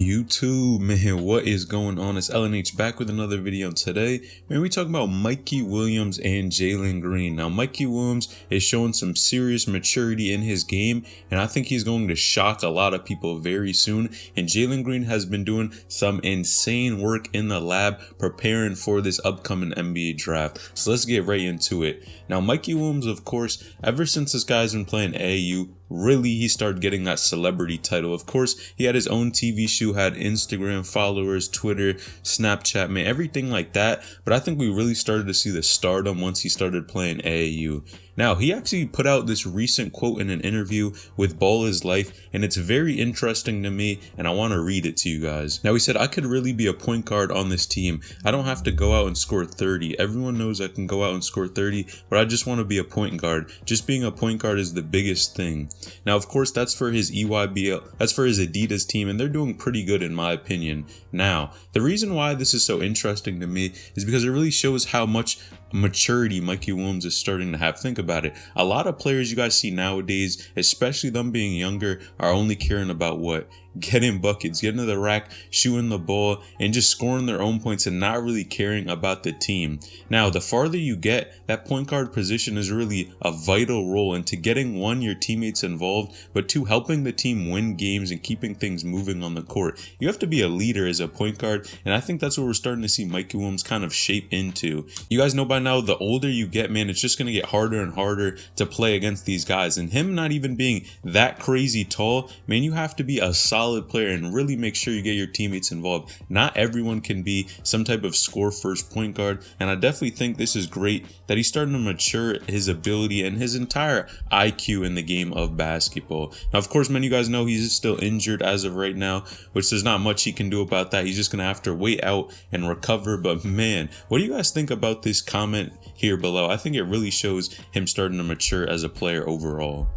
YouTube, man, what is going on? It's LNH back with another video. Today, man, we talking about Mikey Williams and Jalen Green. Now, Mikey Williams is showing some serious maturity in his game, and I think he's going to shock a lot of people very soon. And Jalen Green has been doing some insane work in the lab preparing for this upcoming NBA draft. So let's get right into it. Now, Mikey Williams, of course, ever since this guy's been playing AAU, really he started getting that celebrity title. Of course, he had his own TV show, had Instagram followers, Twitter, Snapchat, man, everything like that. But I think we really started to see the stardom once he started playing AAU. Now, he actually put out this recent quote in an interview with Ball is Life, and it's very interesting to me, and I want to read it to you guys. Now, he said, "I could really be a point guard on this team. I don't have to go out and score 30. Everyone knows I can go out and score 30, but I just want to be a point guard. Just being a point guard is the biggest thing." Now, of course, that's for his EYBL, that's for his Adidas team, and they're doing pretty good in my opinion. Now, the reason why this is so interesting to me is because it really shows how much maturity Mikey Williams is starting to have. Think about it. A lot of players you guys see nowadays, especially them being younger, are only caring about what? Getting buckets, getting to the rack, shooting the ball, and just scoring their own points and not really caring about the team. Now, the farther you get, that point guard position is really a vital role into getting, one, your teammates involved, but two, helping the team win games and keeping things moving on the court. You have to be a leader as a point guard, and I think that's what we're starting to see Mikey Williams kind of shape into. You guys know by now, the older you get, man, it's just going to get harder and harder to play against these guys. And him not even being that crazy tall, man, you have to be a solid player and really make sure you get your teammates involved. Not everyone can be some type of score first point guard, and I definitely think this is great that he's starting to mature his ability and his entire IQ in the game of basketball. Now, of course, many of you guys know he's still injured as of right now, which there's not much he can do about that. He's just gonna have to wait out and recover. But man, what do you guys think about this comment here below? I think it really shows him starting to mature as a player overall.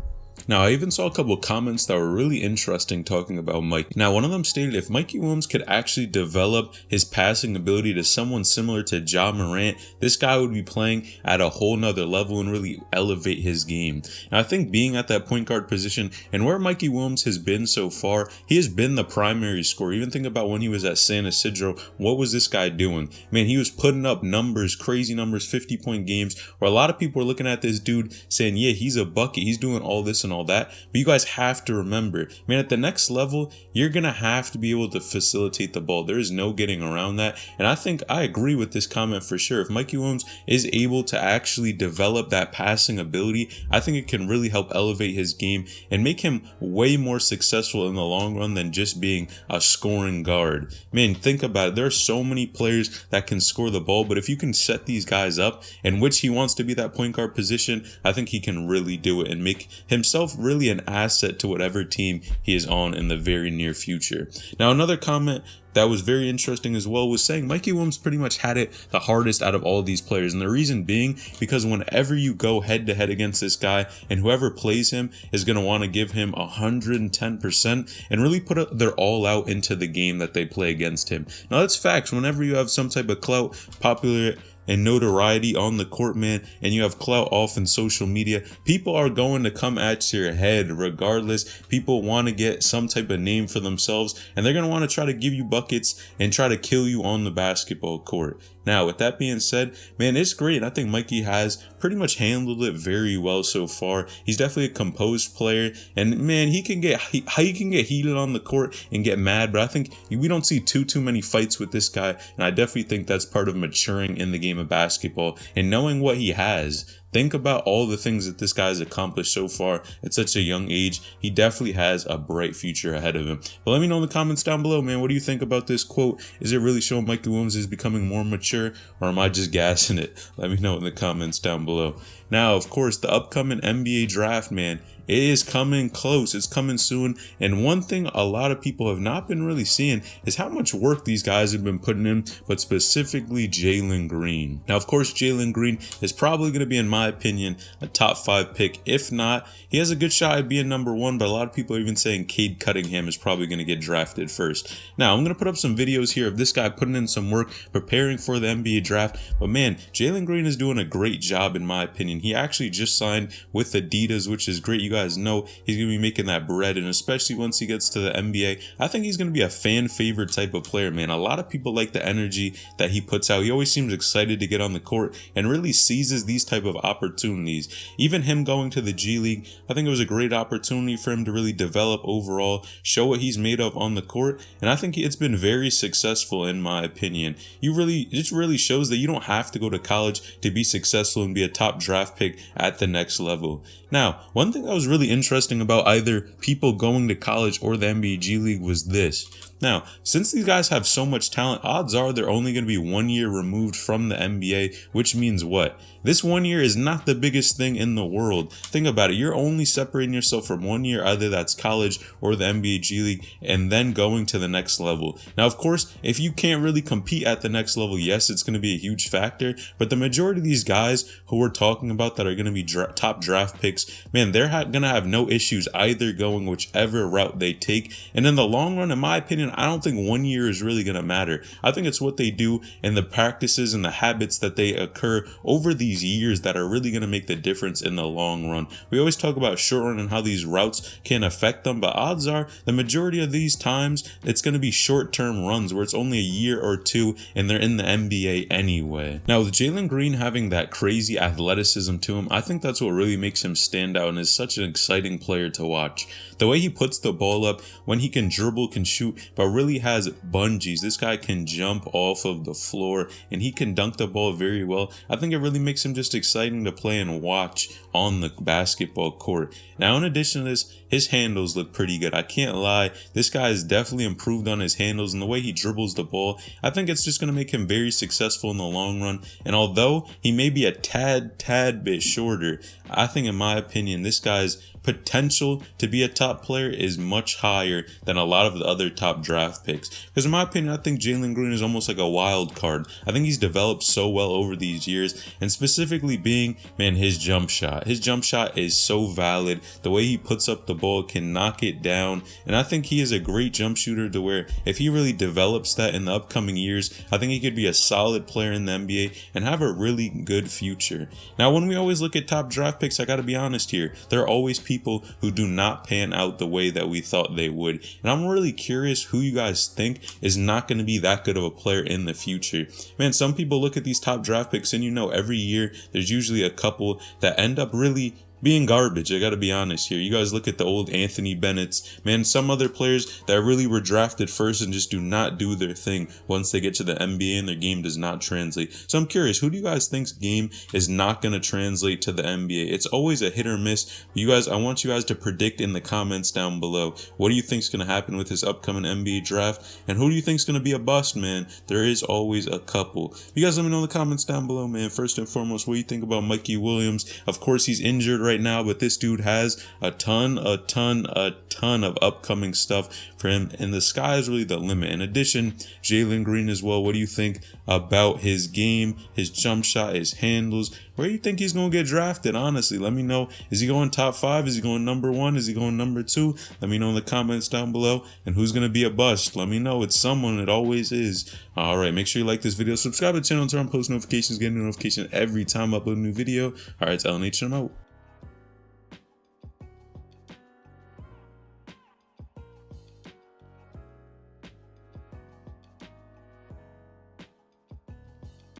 Now, I even saw a couple of comments that were really interesting talking about Mike. Now, one of them stated if Mikey Williams could actually develop his passing ability to someone similar to Ja Morant, this guy would be playing at a whole nother level and really elevate his game. And I think being at that point guard position and where Mikey Williams has been so far, he has been the primary scorer. Even think about when he was at San Isidro, what was this guy doing? Man, he was putting up numbers, crazy numbers, 50-point games, where a lot of people were looking at this dude saying, yeah, he's a bucket, he's doing all this and all that. But you guys have to remember, man, at the next level, you're gonna have to be able to facilitate the ball. There is no getting around that. And I think I agree with this comment for sure. If Mikey Williams is able to actually develop that passing ability, I think it can really help elevate his game and make him way more successful in the long run than just being a scoring guard. Man, think about it. There are so many players that can score the ball, but if you can set these guys up in which he wants to be that point guard position, I think he can really do it and make himself really an asset to whatever team he is on in the very near future. Now, another comment that was very interesting as well was saying Mikey Williams pretty much had it the hardest out of all these players. And the reason being because whenever you go head to head against this guy, and whoever plays him is going to want to give him 110% and really put their all out into the game that they play against him. Now, that's facts. Whenever you have some type of clout, popular and notoriety on the court, man, and you have clout off in social media, people are going to come at your head regardless. People want to get some type of name for themselves, and they're going to want to try to give you buckets and try to kill you on the basketball court. Now, with that being said, man, it's great. I think Mikey has pretty much handled it very well so far. He's definitely a composed player, and man, he can get heated on the court and get mad, but I think we don't see too many fights with this guy, and I definitely think that's part of maturing in the game of basketball and knowing what he has. Think about all the things that this guy's accomplished so far at such a young age. He definitely has a bright future ahead of him. But let me know in the comments down below, man, what do you think about this quote? Is it really showing Mikey Williams is becoming more mature, or am I just gassing it? Let me know in the comments down below. Now, of course, the upcoming NBA draft, man, it is coming close. It's coming soon. And one thing a lot of people have not been really seeing is how much work these guys have been putting in, but specifically Jalen Green. Now, of course, Jalen Green is probably going to be, in my opinion, a top 5 pick. If not, he has a good shot at being number 1, but a lot of people are even saying Cade Cunningham is probably going to get drafted first. Now, I'm going to put up some videos here of this guy putting in some work, preparing for the NBA draft. But man, Jalen Green is doing a great job, in my opinion. He actually just signed with Adidas, which is great. You guys guys know he's going to be making that bread, and especially once he gets to the NBA, I think he's going to be a fan favorite type of player, man. A lot of people like the energy that he puts out. He always seems excited to get on the court and really seizes these type of opportunities. Even him going to the G League, I think it was a great opportunity for him to really develop overall, show what he's made of on the court, and I think it's been very successful in my opinion. It just really shows that you don't have to go to college to be successful and be a top draft pick at the next level. Now, one thing that was really interesting about either people going to college or the NBA G League was this. Now, since these guys have so much talent, odds are they're only going to be 1 year removed from the NBA, which means what? This 1 year is not the biggest thing in the world. Think about it. You're only separating yourself from 1 year, either that's college or the NBA G League, and then going to the next level. Now, of course, if you can't really compete at the next level, yes, it's going to be a huge factor, but the majority of these guys who we're talking about that are going to be top draft picks, man, they're going to have no issues either going whichever route they take. And in the long run, in my opinion, I don't think 1 year is really going to matter. I think it's what they do and the practices and the habits that they occur over these years that are really going to make the difference in the long run. We always talk about short run and how these routes can affect them, but odds are the majority of these times it's going to be short-term runs where it's only a year or two and they're in the NBA anyway. Now, with Jalen Green having that crazy athleticism to him, I think that's what really makes him stand out and is such an exciting player to watch. The way he puts the ball up, when he can dribble, can shoot, but really has bungees. This guy can jump off of the floor and he can dunk the ball very well. I think it really makes him just exciting to play and watch on the basketball court. Now, in addition to this, his handles look pretty good. I can't lie. This guy has definitely improved on his handles and the way he dribbles the ball. I think it's just going to make him very successful in the long run. And although he may be a tad bit shorter, I think in my opinion, this guy's potential to be a top player is much higher than a lot of the other top draft picks. Because in my opinion, I think Jalen Green is almost like a wild card. I think he's developed so well over these years, and specifically being, man, his jump shot. His jump shot is so valid. The way he puts up the ball, can knock it down, and I think he is a great jump shooter to where if he really develops that in the upcoming years, I think he could be a solid player in the NBA and have a really good future. Now, when we always look at top draft picks, I gotta be honest here, there are always people who do not pan out the way that we thought they would, and I'm really curious who you guys think is not going to be that good of a player in the future. Man, some people look at these top draft picks and every year there's usually a couple that end up really being garbage. I gotta be honest here. You guys look at the old Anthony Bennett's, man, some other players that really were drafted first and just do not do their thing once they get to the NBA and their game does not translate. So I'm curious, who do you guys think's game is not going to translate to the NBA? It's always a hit or miss. I want you guys to predict in the comments down below. What do you think's going to happen with this upcoming NBA draft? And who do you think's going to be a bust, man? There is always a couple. You guys let me know in the comments down below, man. First and foremost, what do you think about Mikey Williams? Of course, he's injured right now, but this dude has a ton of upcoming stuff for him, and the sky is really the limit. In addition, Jalen Green as well. What do you think about his game, his jump shot, his handles? Where do you think he's going to get drafted? Honestly, let me know. Is he going top 5? Is he going number 1? Is he going number 2? Let me know in the comments down below. And who's going to be a bust? Let me know. It's someone. It always is. All right, make sure you like this video, subscribe to the channel, turn on post notifications, get a notification every time I upload a new video. All right, it's LNH, I'm out.